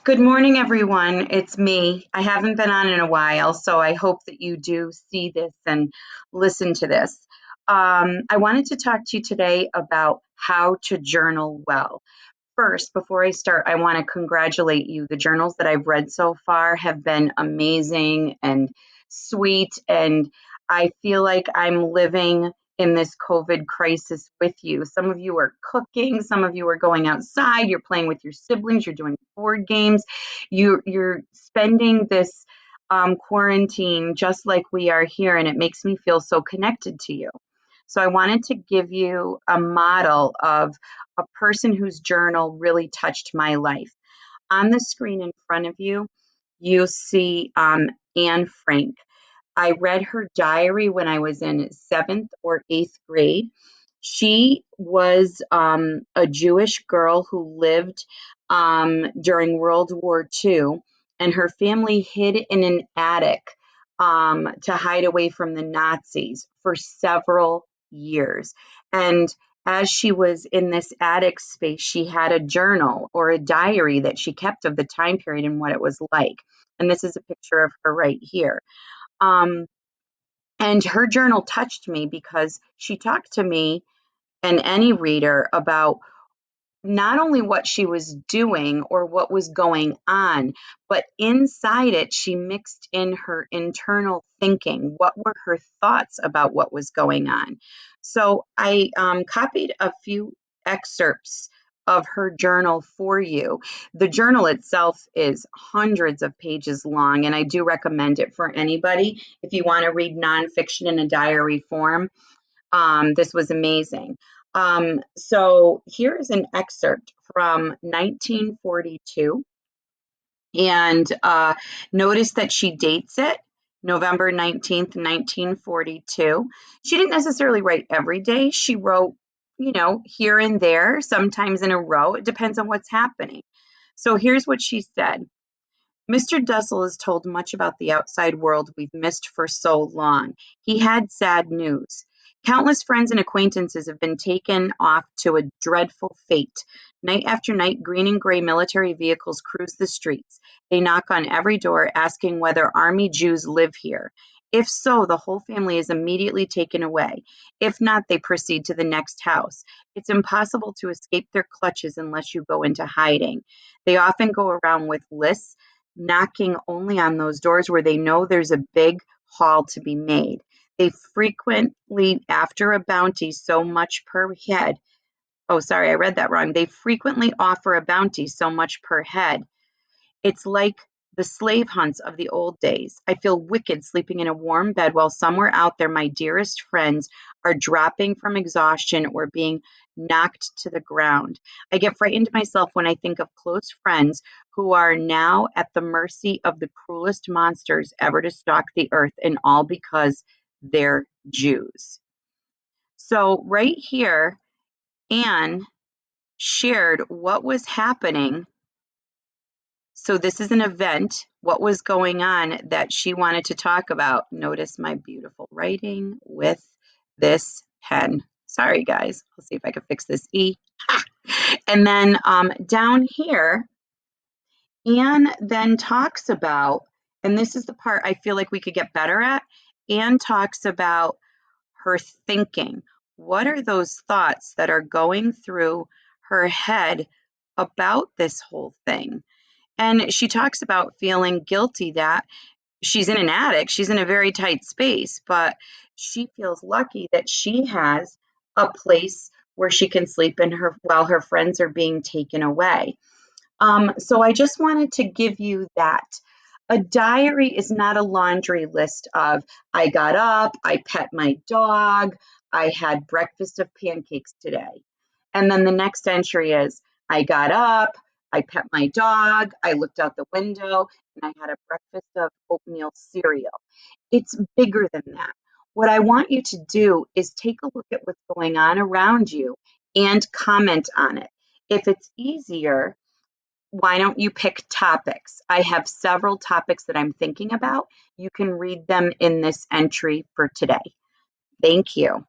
Good morning, everyone. It's me. I haven't been on in a while, so I hope that you do see this and listen to this. I wanted to talk to you today about how to journal well. First, before I start, I want to congratulate you. The journals that I've read so far have been amazing and sweet, and I feel like I'm living in this COVID crisis with you. Some of you are cooking, some of you are going outside, you're playing with your siblings, you're doing board games, you're spending this quarantine just like we are here, and it makes me feel so connected to you. So I wanted to give you a model of a person whose journal really touched my life. On the screen in front of you, you see Anne Frank. I read her diary when I was in seventh or eighth grade. She was a Jewish girl who lived during World War II, and her family hid in an attic to hide away from the Nazis for several years. And as she was in this attic space, she had a journal or a diary that she kept of the time period and what it was like. And this is a picture of her right here. Um, and her journal touched me because she talked to me and any reader about not only what she was doing or what was going on, but inside it, she mixed in her internal thinking. What were her thoughts about what was going on? So I copied a few excerpts of her journal for you. The journal itself is hundreds of pages long, and I do recommend it for anybody. If you want to read nonfiction in a diary form, this was amazing. So here is an excerpt from 1942, and notice that she dates it November 19th, 1942. She didn't necessarily write every day. She wrote, here and there, sometimes in a row. It depends on what's happening. So here's what she said. Mr. Dussel has told much about the outside world we've missed for so long. He had sad news. Countless friends and acquaintances have been taken off to a dreadful fate. Night after night, green and gray military vehicles cruise the streets. They knock on every door asking whether Army Jews live here. If so, the whole family is immediately taken away. If not, they proceed to the next house. It's impossible to escape their clutches unless you go into hiding. They often go around with lists knocking only on those doors where they know there's a big haul to be made. They frequently, after a bounty so much per head, oh, sorry, I read that wrong. They frequently offer a bounty so much per head. It's like the slave hunts of the old days. I feel wicked sleeping in a warm bed while somewhere out there my dearest friends are dropping from exhaustion or being knocked to the ground. I get frightened myself when I think of close friends who are now at the mercy of the cruelest monsters ever to stalk the earth, and all because they're Jews. So, right here, Anne shared what was happening. So this is an event, what was going on that she wanted to talk about. Notice my beautiful writing with this pen. Sorry, guys. I'll see if I can fix this E. And then down here, Anne then talks about, and this is the part I feel like we could get better at, Anne talks about her thinking. What are those thoughts that are going through her head about this whole thing? And she talks about feeling guilty that she's in an attic, she's in a very tight space, but she feels lucky that she has a place where she can sleep in her while her friends are being taken away. So I just wanted to give you that. A diary is not a laundry list of I got up, I pet my dog, I had breakfast of pancakes today. And then the next entry is I got up, I pet my dog, I looked out the window, and I had a breakfast of oatmeal cereal. It's bigger than that. What I want you to do is take a look at what's going on around you and comment on it. If it's easier, why don't you pick topics? I have several topics that I'm thinking about. You can read them in this entry for today. Thank you.